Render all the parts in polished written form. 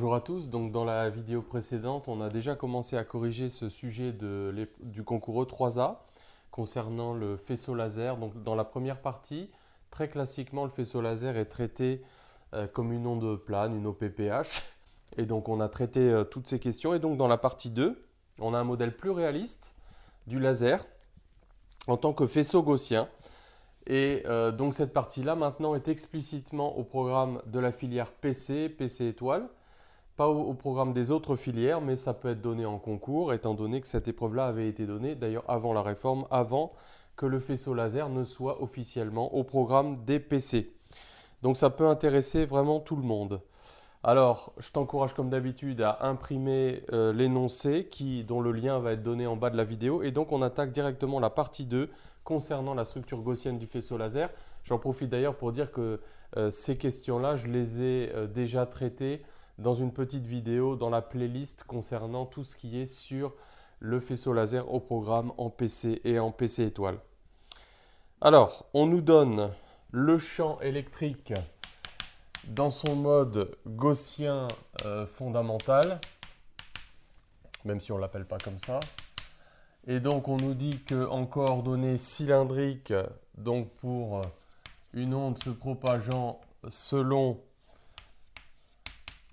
Bonjour à tous, donc dans la vidéo précédente, on a déjà commencé à corriger ce sujet du concours E3A concernant le faisceau laser. Donc dans la première partie, très classiquement, le faisceau laser est traité comme une onde plane, une OPPH. Et donc on a traité toutes ces questions. Et donc dans la partie 2, on a un modèle plus réaliste du laser en tant que faisceau gaussien. Et donc cette partie-là maintenant est explicitement au programme de la filière PC, PC étoile. Pas au programme des autres filières, mais ça peut être donné en concours, étant donné que cette épreuve-là avait été donnée d'ailleurs avant la réforme, avant que le faisceau laser ne soit officiellement au programme des PC. Donc ça peut intéresser vraiment tout le monde. Alors, je t'encourage comme d'habitude à imprimer l'énoncé dont le lien va être donné en bas de la vidéo. Et donc on attaque directement la partie 2 concernant la structure gaussienne du faisceau laser. J'en profite d'ailleurs pour dire que ces questions-là, je les ai déjà traitées dans une petite vidéo dans la playlist concernant tout ce qui est sur le faisceau laser au programme en PC et en PC étoile. Alors, on nous donne le champ électrique dans son mode gaussien fondamental, même si on ne l'appelle pas comme ça. Et donc, on nous dit qu'en coordonnées cylindriques, donc pour une onde se propageant selon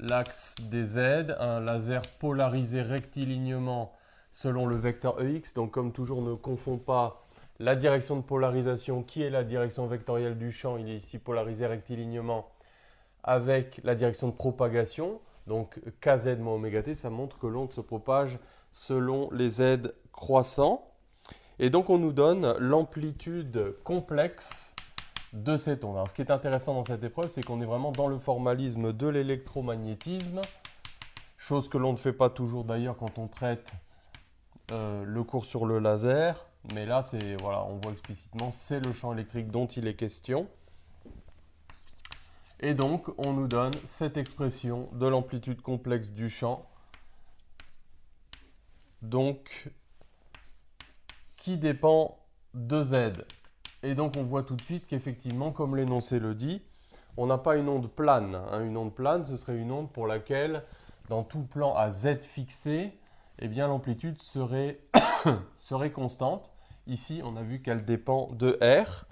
l'axe des Z, un laser polarisé rectilignement selon le vecteur EX. Donc comme toujours, ne confond pas la direction de polarisation qui est la direction vectorielle du champ, il est ici polarisé rectilignement, avec la direction de propagation. Donc Kz moins oméga t, ça montre que l'onde se propage selon les Z croissants. Et donc on nous donne l'amplitude complexe de cette onde. Alors, ce qui est intéressant dans cette épreuve, c'est qu'on est vraiment dans le formalisme de l'électromagnétisme, chose que l'on ne fait pas toujours d'ailleurs quand on traite le cours sur le laser, mais là, voilà, on voit explicitement, c'est le champ électrique dont il est question. Et donc, on nous donne cette expression de l'amplitude complexe du champ, donc qui dépend de Z. Et donc, on voit tout de suite qu'effectivement, comme l'énoncé le dit, on n'a pas une onde plane. Une onde plane, ce serait une onde pour laquelle, dans tout plan à Z fixé, eh bien, l'amplitude serait, serait constante. Ici, on a vu qu'elle dépend de R,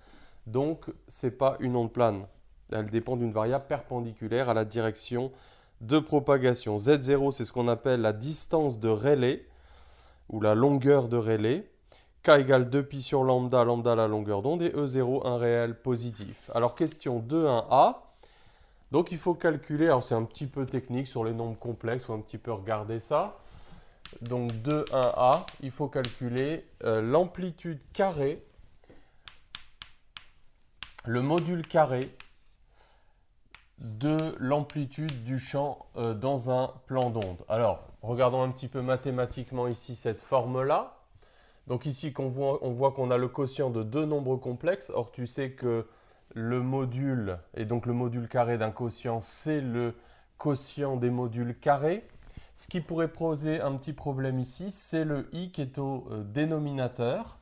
donc ce n'est pas une onde plane. Elle dépend d'une variable perpendiculaire à la direction de propagation. Z0, c'est ce qu'on appelle la distance de Rayleigh, ou la longueur de Rayleigh. K égale 2pi sur lambda, lambda la longueur d'onde, et E0 un réel positif. Alors question 2,1a. Donc il faut calculer, alors c'est un petit peu technique sur les nombres complexes, il faut un petit peu regarder ça. Donc 2,1a, il faut calculer l'amplitude carrée, le module carré de l'amplitude du champ dans un plan d'onde. Alors, regardons un petit peu mathématiquement ici cette forme-là. Donc ici, on voit qu'on a le quotient de deux nombres complexes. Or, tu sais que le module, et donc le module carré d'un quotient, c'est le quotient des modules carrés. Ce qui pourrait poser un petit problème ici, c'est le i qui est au dénominateur.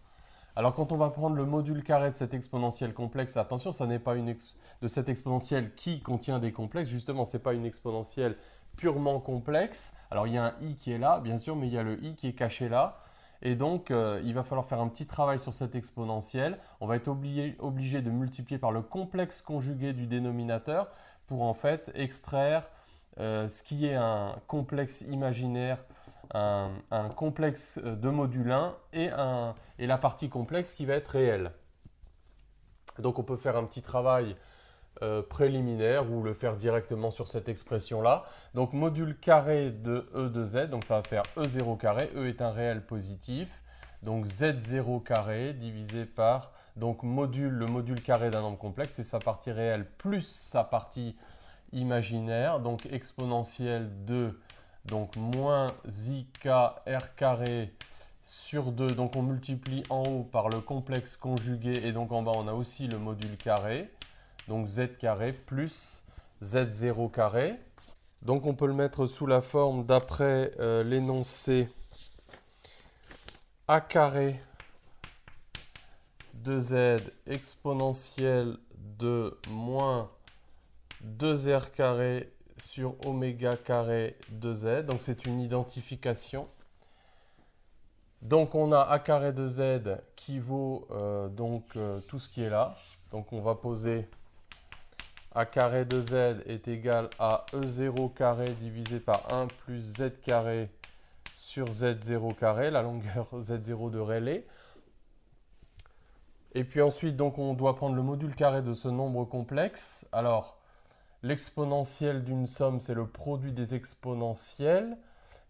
Alors quand on va prendre le module carré de cette exponentielle complexe, attention, ça n'est pas de cette exponentielle qui contient des complexes. Justement, ce n'est pas une exponentielle purement complexe. Alors il y a un i qui est là, bien sûr, mais il y a le i qui est caché là. Et donc, il va falloir faire un petit travail sur cette exponentielle. On va être obligé de multiplier par le complexe conjugué du dénominateur pour en fait extraire ce qui est un complexe imaginaire, un complexe de module 1 et la partie complexe qui va être réelle. Donc, on peut faire un petit travail préliminaire ou le faire directement sur cette expression-là. Donc module carré de E de Z, donc ça va faire E0 carré, E est un réel positif, donc Z0 carré divisé par donc le module carré d'un nombre complexe, c'est sa partie réelle plus sa partie imaginaire, donc exponentielle de donc moins IK R carré sur 2, donc on multiplie en haut par le complexe conjugué et donc en bas on a aussi le module carré. Donc z carré plus z0 carré. Donc on peut le mettre sous la forme d'après l'énoncé a carré de z exponentielle de moins 2r carré sur oméga carré de z. Donc c'est une identification. Donc on a a carré de z qui vaut tout ce qui est là. Donc on va poser a carré de z est égal à e0 carré divisé par 1 plus z carré sur z0 carré, la longueur z0 de Rayleigh. Et puis ensuite, donc, on doit prendre le module carré de ce nombre complexe. Alors, l'exponentielle d'une somme, c'est le produit des exponentielles.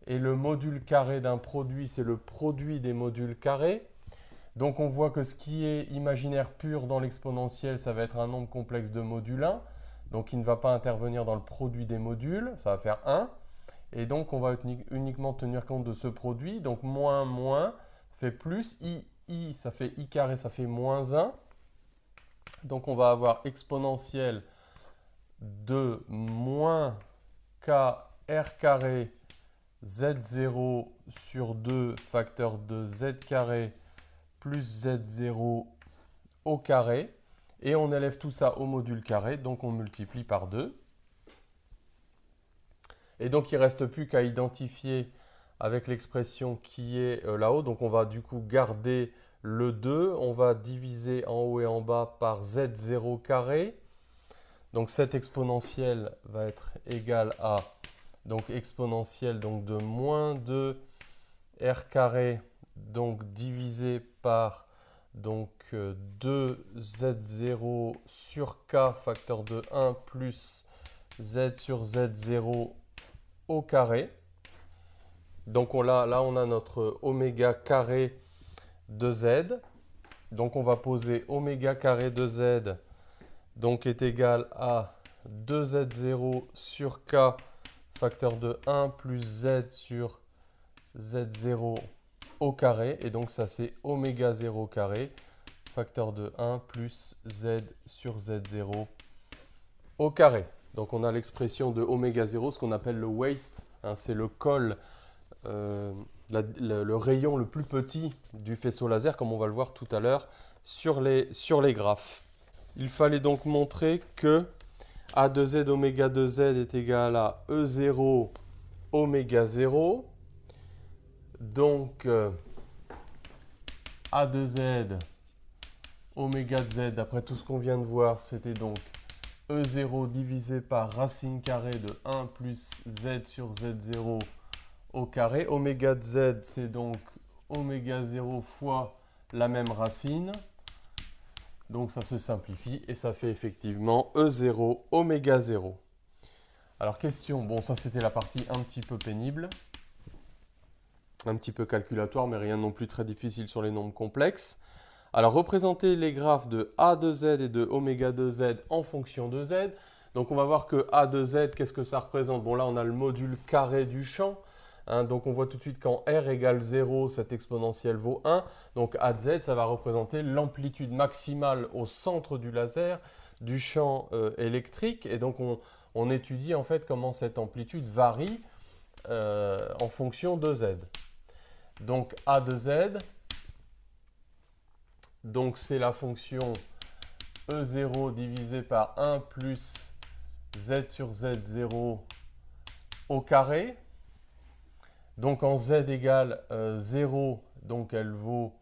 Et le module carré d'un produit, c'est le produit des modules carrés. Donc, on voit que ce qui est imaginaire pur dans l'exponentielle, ça va être un nombre complexe de module 1. Donc, il ne va pas intervenir dans le produit des modules. Ça va faire 1. Et donc, on va uniquement tenir compte de ce produit. Donc, moins, moins fait plus. I, ça fait I carré, ça fait moins 1. Donc, on va avoir exponentielle de moins K R carré Z0 sur 2 facteur de Z carré plus Z0 au carré. Et on élève tout ça au module carré, donc on multiplie par 2. Et donc, il ne reste plus qu'à identifier avec l'expression qui est là-haut. Donc, on va du coup garder le 2. On va diviser en haut et en bas par z0 carré. Donc, cette exponentielle va être égale à exponentielle donc, de moins 2 r carré donc divisé par 2z0 sur k facteur de 1 plus z sur z0 au carré. Donc là, on a notre oméga carré de z. Donc on va poser oméga carré de z donc est égal à 2z0 sur k facteur de 1 plus z sur z0 au carré. Et donc ça c'est oméga 0 carré facteur de 1 plus z sur z0 au carré. Donc on a l'expression de oméga 0, ce qu'on appelle le waist, hein, c'est le col, le rayon le plus petit du faisceau laser, comme on va le voir tout à l'heure sur les graphes. Il fallait donc montrer que A de z oméga de z est égal à E0 oméga 0. Donc A de z oméga de z, d'après tout ce qu'on vient de voir, c'était donc E0 divisé par racine carrée de 1 plus z sur z0 au carré. Oméga de z, c'est donc oméga 0 fois la même racine. Donc ça se simplifie et ça fait effectivement E0 oméga 0. Alors question, bon ça c'était la partie un petit peu pénible, un petit peu calculatoire, mais rien non plus très difficile sur les nombres complexes. Alors, représenter les graphes de A de z et de oméga de z en fonction de z. Donc, on va voir que A de z, qu'est-ce que ça représente? Bon, là, on a le module carré du champ. Hein, donc, on voit tout de suite quand R égale 0, cette exponentielle vaut 1. Donc, A de z, ça va représenter l'amplitude maximale au centre du laser du champ électrique. Et donc, on étudie en fait comment cette amplitude varie en fonction de z. Donc, A de z... Donc, c'est la fonction E0 divisé par 1 plus z sur z0 au carré. Donc, en z égale 0, donc elle vaut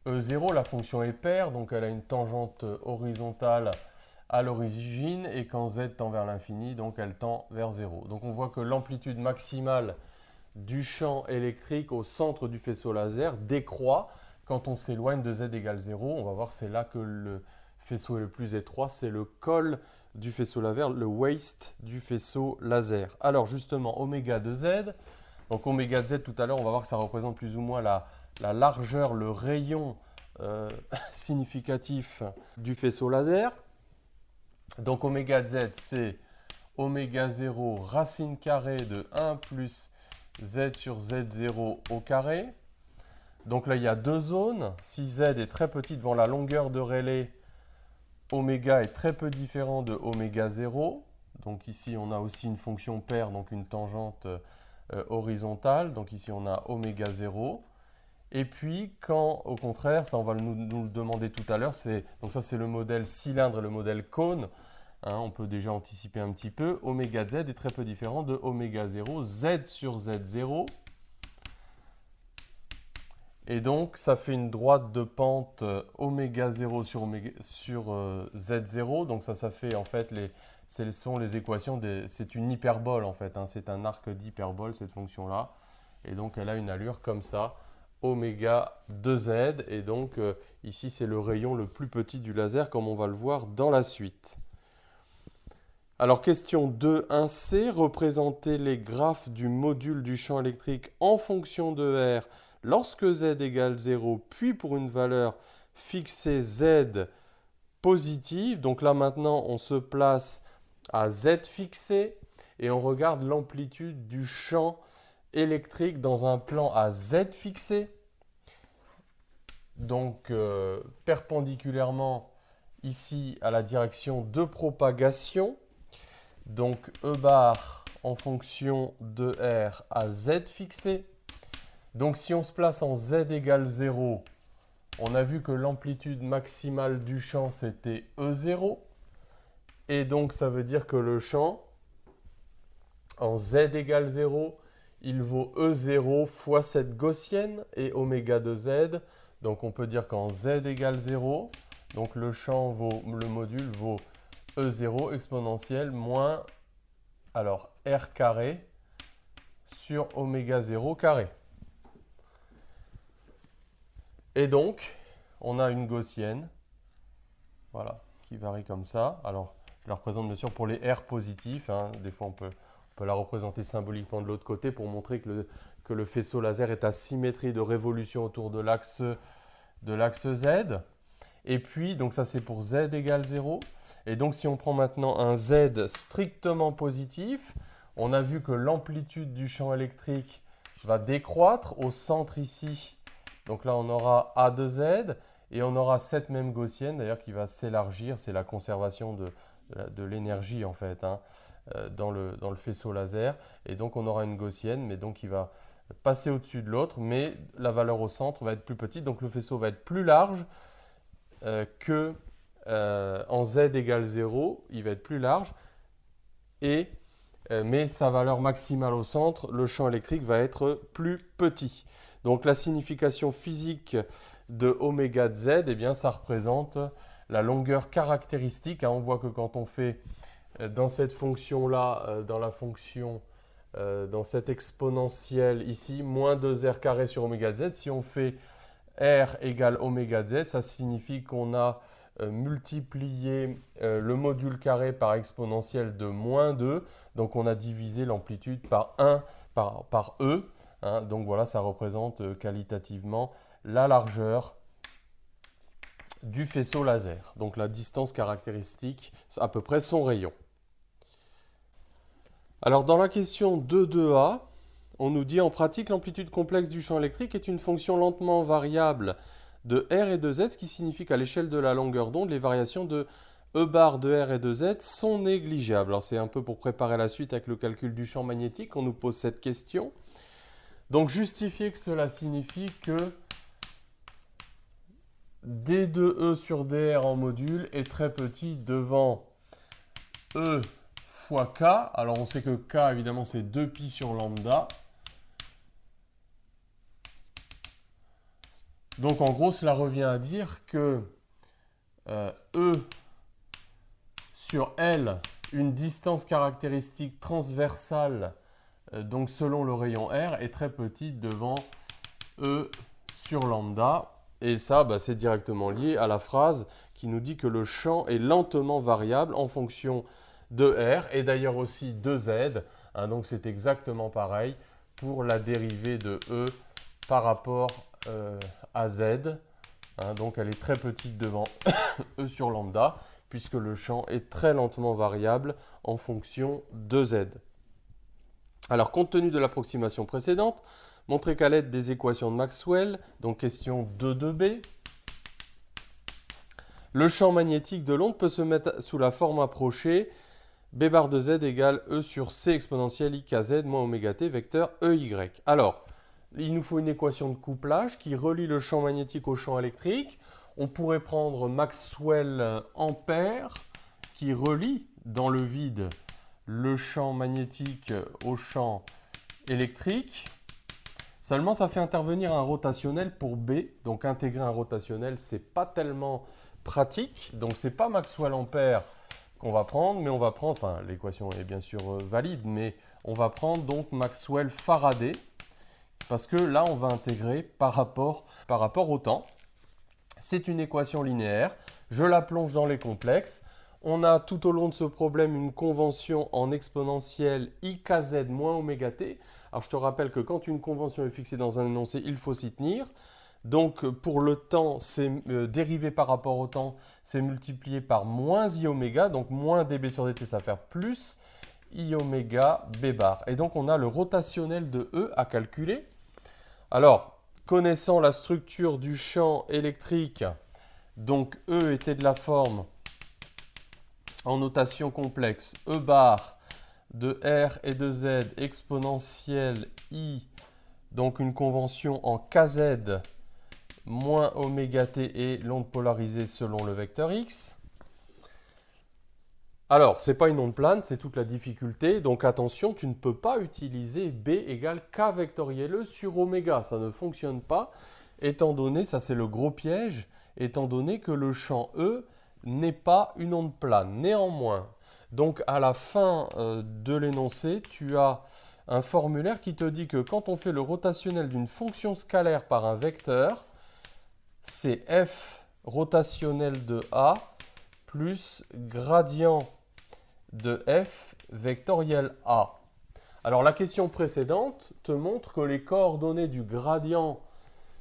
E0. La fonction est paire, donc elle a une tangente horizontale à l'origine. Et quand z tend vers l'infini, donc elle tend vers 0. Donc, on voit que l'amplitude maximale du champ électrique au centre du faisceau laser décroît quand on s'éloigne de z égale 0. On va voir, c'est là que le faisceau est le plus étroit, c'est le col du faisceau laser, le waist du faisceau laser. Alors justement, oméga de z, donc oméga de z tout à l'heure, on va voir que ça représente plus ou moins la largeur, le rayon significatif du faisceau laser. Donc oméga de z, c'est oméga 0 racine carrée de 1 plus z sur z0 au carré. Donc là, il y a deux zones. Si z est très petit devant la longueur de Rayleigh, oméga est très peu différent de oméga 0. Donc ici, on a aussi une fonction paire, donc une tangente horizontale. Donc ici, on a oméga 0. Et puis, quand, au contraire, ça on va nous le demander tout à l'heure, donc ça c'est le modèle cylindre et le modèle cône. Hein, on peut déjà anticiper un petit peu. Oméga de z est très peu différent de oméga 0, z sur z0. Et donc, ça fait une droite de pente oméga 0 sur z0. Donc ça fait en fait, ce sont les équations, c'est une hyperbole en fait. Hein, c'est un arc d'hyperbole, cette fonction-là. Et donc, elle a une allure comme ça, oméga 2z. Et donc, ici, c'est le rayon le plus petit du laser, comme on va le voir dans la suite. Alors, question 2.1c, représenter les graphes du module du champ électrique en fonction de R lorsque z égale 0, puis pour une valeur fixée z positive. Donc là, maintenant, on se place à z fixé et on regarde l'amplitude du champ électrique dans un plan à z fixé. Donc, perpendiculairement ici à la direction de propagation. Donc, E bar en fonction de R à z fixé. Donc, si on se place en z égale 0, on a vu que l'amplitude maximale du champ, c'était E0. Et donc, ça veut dire que le champ, en z égale 0, il vaut E0 fois cette gaussienne et oméga de z. Donc, on peut dire qu'en z égale 0, donc le module vaut E0 exponentielle moins, alors, R carré sur oméga 0 carré. Et donc, on a une gaussienne, voilà, qui varie comme ça. Alors, je la représente bien sûr pour les R positifs. Hein. Des fois, on peut la représenter symboliquement de l'autre côté pour montrer que le faisceau laser est à symétrie de révolution autour de l'axe Z. Et puis, donc ça c'est pour Z égale 0. Et donc, si on prend maintenant un Z strictement positif, on a vu que l'amplitude du champ électrique va décroître au centre ici. Donc là, on aura A de Z et on aura cette même gaussienne d'ailleurs qui va s'élargir. C'est la conservation de l'énergie en fait hein, dans le faisceau laser. Et donc, on aura une gaussienne, mais donc qui va passer au-dessus de l'autre, mais la valeur au centre va être plus petite. Donc, le faisceau va être plus large que en Z égale 0. Il va être plus large. Mais sa valeur maximale au centre, le champ électrique va être plus petit. Donc la signification physique de oméga de z, eh bien, ça représente la longueur caractéristique. Hein. On voit que quand on fait dans cette fonction-là, dans cette exponentielle ici, moins 2r carré sur oméga de z, si on fait r égale oméga de z, ça signifie qu'on a multiplié le module carré par exponentielle de moins 2. Donc on a divisé l'amplitude par 1 par E. Hein, donc voilà, ça représente qualitativement la largeur du faisceau laser. Donc la distance caractéristique, à peu près son rayon. Alors dans la question 2.2a, on nous dit en pratique l'amplitude complexe du champ électrique est une fonction lentement variable de R et de Z, ce qui signifie qu'à l'échelle de la longueur d'onde, les variations de E bar de R et de Z sont négligeables. Alors c'est un peu pour préparer la suite avec le calcul du champ magnétique qu'on nous pose cette question. Donc justifier que cela signifie que D de E sur dr en module est très petit devant E fois K. Alors on sait que K évidemment c'est 2pi sur lambda. Donc en gros cela revient à dire que E sur L, une distance caractéristique transversale, donc selon le rayon R, est très petite devant E sur lambda. Et ça, c'est directement lié à la phrase qui nous dit que le champ est lentement variable en fonction de R et d'ailleurs aussi de Z. Hein, donc c'est exactement pareil pour la dérivée de E par rapport à Z. Hein, donc elle est très petite devant E sur lambda puisque le champ est très lentement variable en fonction de Z. Alors, compte tenu de l'approximation précédente, montrez qu'à l'aide des équations de Maxwell, donc question 2.2b, le champ magnétique de l'onde peut se mettre sous la forme approchée B bar de Z égale E sur C exponentielle IKZ moins oméga T vecteur EY. Alors, il nous faut une équation de couplage qui relie le champ magnétique au champ électrique. On pourrait prendre Maxwell Ampère qui relie dans le vide le champ magnétique au champ électrique. Seulement, ça fait intervenir un rotationnel pour B. Donc, intégrer un rotationnel, ce n'est pas tellement pratique. Donc, ce n'est pas Maxwell-Ampère qu'on va prendre, mais on va prendre, enfin, l'équation est bien sûr valide, mais on va prendre donc Maxwell-Faraday, parce que là, on va intégrer par rapport au temps. C'est une équation linéaire. Je la plonge dans les complexes. On a tout au long de ce problème une convention en exponentielle IKZ moins oméga t. Alors, je te rappelle que quand une convention est fixée dans un énoncé, il faut s'y tenir. Donc, pour le temps, c'est dérivé par rapport au temps, c'est multiplié par moins I oméga. Donc, moins dB sur dt, ça va faire plus I oméga B bar. Et donc, on a le rotationnel de E à calculer. Alors, connaissant la structure du champ électrique, donc E était de la forme en notation complexe, E bar de R et de Z exponentielle I, donc une convention en KZ moins oméga t et l'onde polarisée selon le vecteur X. Alors, ce n'est pas une onde plane, c'est toute la difficulté. Donc attention, tu ne peux pas utiliser B égale K vectoriel E sur oméga. Ça ne fonctionne pas, étant donné, ça c'est le gros piège, étant donné que le champ E n'est pas une onde plane. Néanmoins, donc à la fin de l'énoncé, tu as un formulaire qui te dit que quand on fait le rotationnel d'une fonction scalaire par un vecteur, c'est f rotationnel de A plus gradient de f vectoriel A. Alors la question précédente te montre que les coordonnées du gradient,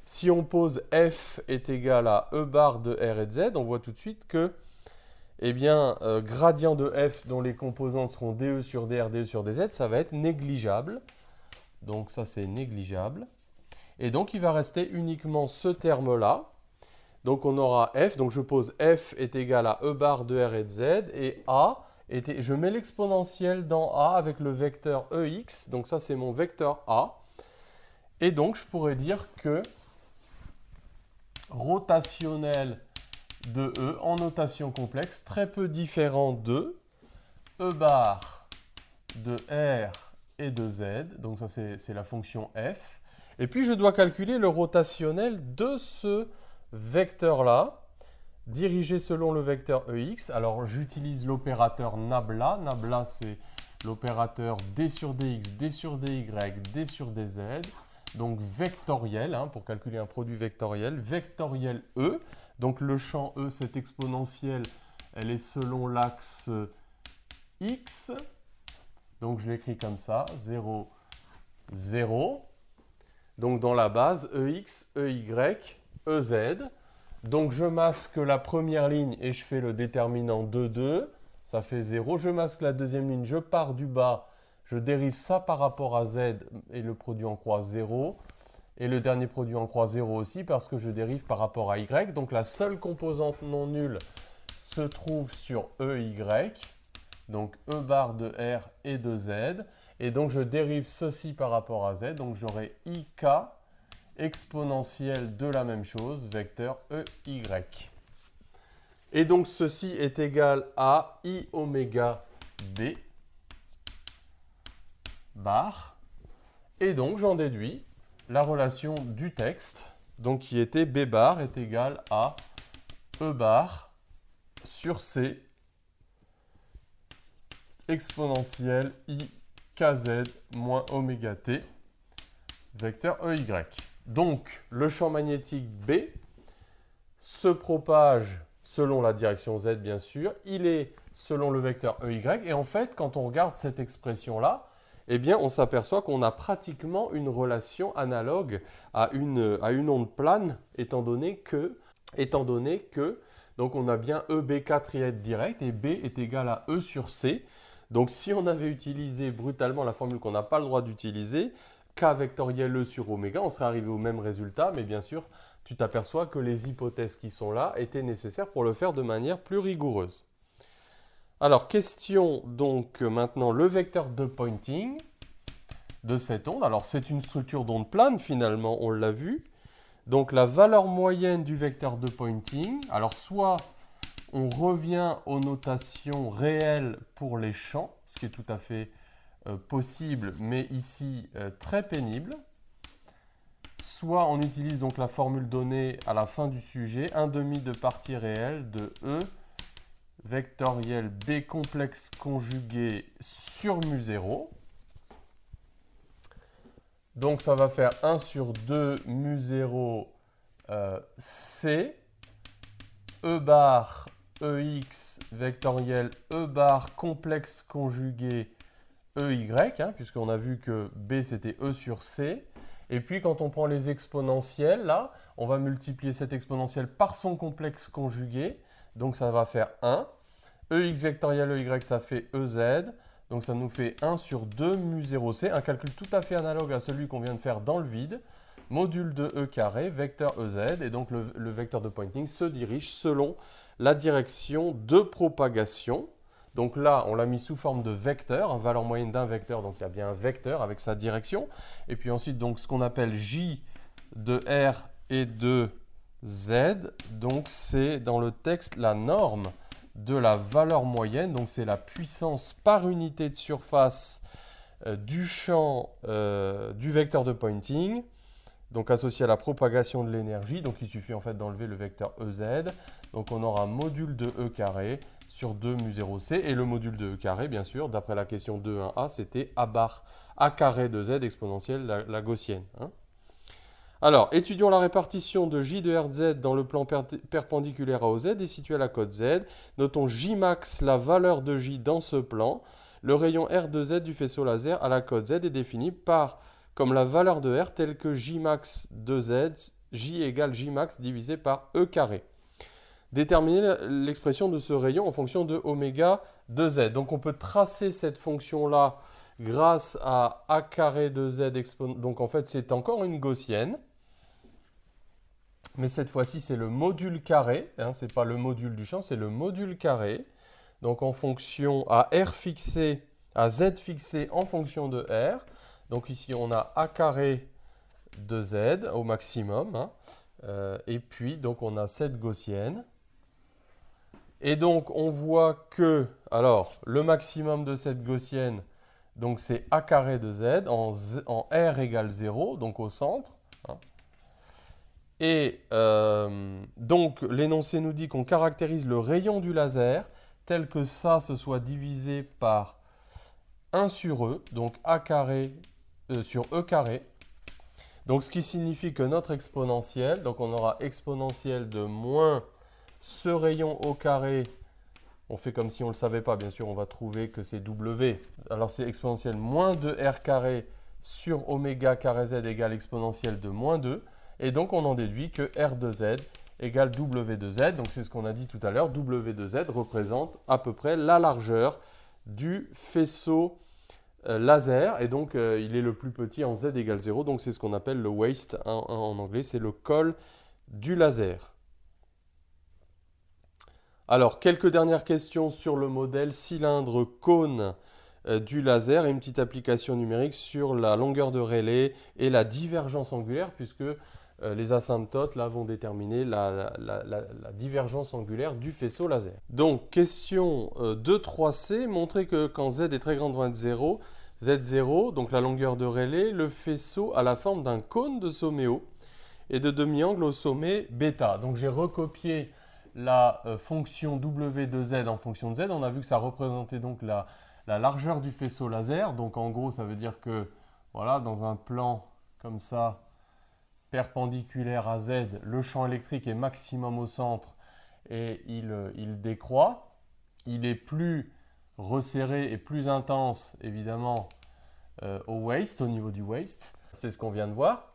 si on pose f est égal à E bar de R et de Z, on voit tout de suite que gradient de f dont les composantes seront dE sur dR, dE sur dZ, ça va être négligeable. Donc ça c'est négligeable. Et donc il va rester uniquement ce terme-là. Donc on aura f, donc je pose f est égal à E bar de R et de Z, et A, je mets l'exponentielle dans A avec le vecteur EX, donc ça c'est mon vecteur A. Et donc je pourrais dire que rotationnel de E en notation complexe, très peu différent de E bar de R et de Z, donc ça c'est la fonction f. Et puis je dois calculer le rotationnel de ce vecteur-là, dirigé selon le vecteur EX. Alors j'utilise l'opérateur nabla. Nabla c'est l'opérateur d sur dx, d sur dy, d sur dz. Donc vectoriel, pour calculer un produit vectoriel. Vectoriel E. Donc le champ E, cette exponentielle, elle est selon l'axe X. Donc je l'écris comme ça, 0, 0. Donc dans la base, EX, EY, EZ. Donc je masque la première ligne et je fais le déterminant 2, 2. Ça fait 0. Je masque la deuxième ligne, je pars du bas. Je dérive ça par rapport à Z et le produit en croix 0. Et le dernier produit en croix 0 aussi parce que je dérive par rapport à Y. Donc la seule composante non nulle se trouve sur EY. Donc E bar de R et de Z. Et donc je dérive ceci par rapport à Z. Donc j'aurai IK exponentielle de la même chose, vecteur EY. Et donc ceci est égal à I oméga B bar. Et donc j'en déduis la relation du texte, donc qui était B bar est égal à E bar sur C exponentielle I kz moins oméga t, vecteur EY. Donc, le champ magnétique B se propage selon la direction Z, bien sûr. Il est selon le vecteur EY. Et en fait, quand on regarde cette expression-là, eh bien, on s'aperçoit qu'on a pratiquement une relation analogue à une onde plane, étant donné que donc on a bien EB4 trièdre direct et B est égal à E sur C. Donc, si on avait utilisé brutalement la formule qu'on n'a pas le droit d'utiliser, K vectoriel E sur oméga, on serait arrivé au même résultat, mais bien sûr, tu t'aperçois que les hypothèses qui sont là étaient nécessaires pour le faire de manière plus rigoureuse. Alors, question donc maintenant le vecteur de Poynting de cette onde. Alors, c'est une structure d'onde plane finalement, on l'a vu. Donc, la valeur moyenne du vecteur de Poynting, alors soit On revient aux notations réelles pour les champs, ce qui est tout à fait possible, mais ici très pénible. Soit on utilise donc la formule donnée à la fin du sujet, 1/2 de partie réelle de E vectoriel B complexe conjugué sur mu0. Donc ça va faire 1 sur 2 mu0 C, E bar EX vectoriel E bar complexe conjugué EY, hein, puisqu'on a vu que B c'était E sur C. Et puis quand on prend les exponentielles, là, on va multiplier cette exponentielle par son complexe conjugué. Donc ça va faire 1. EX vectoriel EY, ça fait EZ. Donc ça nous fait 1 sur 2 mu0c. Un calcul tout à fait analogue à celui qu'on vient de faire dans le vide. Module de E carré, vecteur EZ. Et donc le vecteur de Poynting se dirige selon la direction de propagation. Donc là, on l'a mis sous forme de vecteur, valeur moyenne d'un vecteur, donc il y a bien un vecteur avec sa direction. Et puis ensuite, donc, ce qu'on appelle J de R et de Z, donc c'est dans le texte la norme de la valeur moyenne, donc c'est la puissance par unité de surface du champ du vecteur de Poynting, donc associé à la propagation de l'énergie. Donc il suffit en fait d'enlever le vecteur EZ. Donc on aura module de E carré sur 2 mu0c. Et le module de E carré, bien sûr, d'après la question 2.1a, c'était A bar A carré de Z exponentielle, la gaussienne. Hein. Alors, étudions la répartition de J de RZ dans le plan perpendiculaire à OZ et situé à la cote Z. Notons J max, la valeur de J dans ce plan. Le rayon R de Z du faisceau laser à la cote Z est défini comme la valeur de R telle que J max de Z, J égale J max divisé par E carré. Déterminer l'expression de ce rayon en fonction de oméga de Z. Donc on peut tracer cette fonction-là grâce à A carré de Z exponentielle. Donc en fait c'est encore une gaussienne. Mais cette fois-ci c'est le module carré. Hein, ce n'est pas le module du champ, c'est le module carré. Donc en fonction à R fixé, à Z fixé en fonction de R. Donc ici on a A carré de Z au maximum. Hein, et puis donc on a cette gaussienne. Et donc, on voit que, alors, le maximum de cette gaussienne, donc c'est A carré de Z en R égale 0, donc au centre. Hein. Et donc, l'énoncé nous dit qu'on caractérise le rayon du laser tel que ça se soit divisé par 1 sur E, donc A carré sur E carré. Donc, ce qui signifie que notre exponentielle, donc on aura exponentielle de moins ce rayon au carré, on fait comme si on ne le savait pas, bien sûr, on va trouver que c'est W. Alors c'est exponentielle moins 2R carré sur oméga carré Z égale exponentielle de moins 2. Et donc on en déduit que R de Z égale W de Z. Donc c'est ce qu'on a dit tout à l'heure, W de Z représente à peu près la largeur du faisceau laser. Et donc il est le plus petit en Z égale 0. Donc c'est ce qu'on appelle le waist en anglais, c'est le col du laser. Alors, quelques dernières questions sur le modèle cylindre-cône du laser et une petite application numérique sur la longueur de Rayleigh et la divergence angulaire, puisque les asymptotes là, vont déterminer la divergence angulaire du faisceau laser. Donc, question 2.3c, montrer que quand Z est très grand devant être 0, Z0, donc la longueur de Rayleigh, le faisceau a la forme d'un cône de sommet haut et de demi-angle au sommet bêta. Donc, j'ai recopié la fonction W de Z en fonction de Z. On a vu que ça représentait donc la largeur du faisceau laser. Donc en gros, ça veut dire que voilà, dans un plan comme ça, perpendiculaire à Z, le champ électrique est maximum au centre et il décroît. Il est plus resserré et plus intense, évidemment, au waist, au niveau du waist. C'est ce qu'on vient de voir.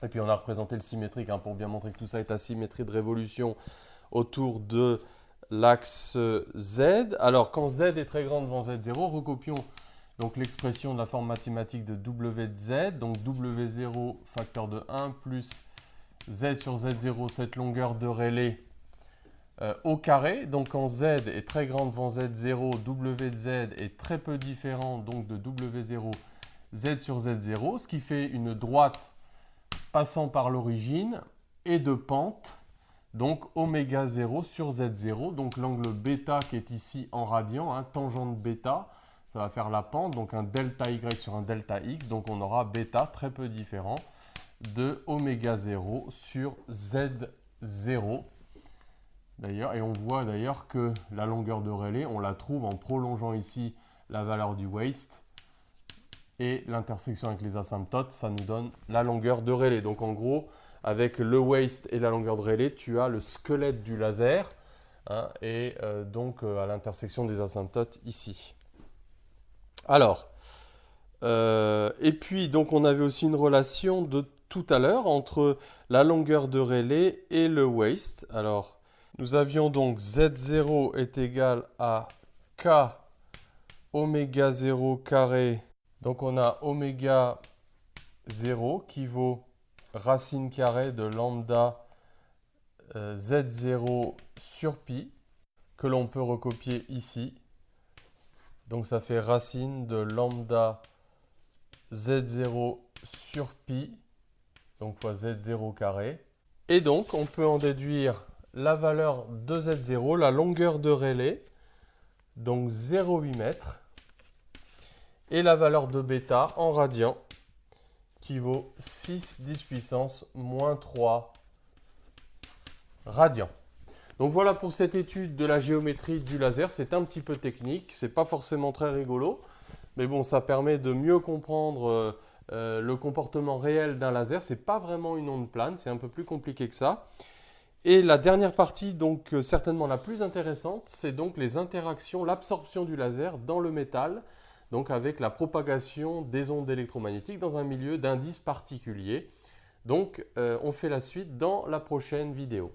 Et puis on a représenté le symétrique hein, pour bien montrer que tout ça est à symétrie de révolution autour de l'axe Z. Alors, quand Z est très grand devant Z0, recopions donc l'expression de la forme mathématique de W de Z. Donc, W0 facteur de 1 plus Z sur Z0, cette longueur de Rayleigh au carré. Donc, quand Z est très grand devant Z0, W de Z est très peu différent donc de W0, Z sur Z0, ce qui fait une droite passant par l'origine et de pente donc oméga 0 sur Z0, donc l'angle bêta qui est ici en radian, hein, tangente bêta, ça va faire la pente, donc un delta Y sur un delta X, donc on aura bêta très peu différent de oméga 0 sur Z0. D'ailleurs, et on voit d'ailleurs que la longueur de Rayleigh, on la trouve en prolongeant ici la valeur du waist et l'intersection avec les asymptotes, ça nous donne la longueur de Rayleigh. Donc en gros, avec le waist et la longueur de Rayleigh, tu as le squelette du laser, hein, et donc à l'intersection des asymptotes ici. Alors, et puis donc on avait aussi une relation de tout à l'heure entre la longueur de Rayleigh et le waist. Alors, nous avions donc Z0 est égal à K oméga 0 carré. Donc on a oméga 0 qui vaut racine carrée de lambda Z0 sur pi, que l'on peut recopier ici. Donc ça fait racine de lambda Z0 sur pi, donc fois Z0 carré. Et donc on peut en déduire la valeur de Z0, la longueur de Rayleigh, donc 0,8 mètres, et la valeur de bêta en radians, qui vaut 6 × 10⁻³ radians. Donc voilà pour cette étude de la géométrie du laser. C'est un petit peu technique, c'est pas forcément très rigolo, mais bon, ça permet de mieux comprendre le comportement réel d'un laser. C'est pas vraiment une onde plane, c'est un peu plus compliqué que ça. Et la dernière partie, donc certainement la plus intéressante, c'est donc les interactions, l'absorption du laser dans le métal, donc avec la propagation des ondes électromagnétiques dans un milieu d'indice particulier. Donc on fait la suite dans la prochaine vidéo.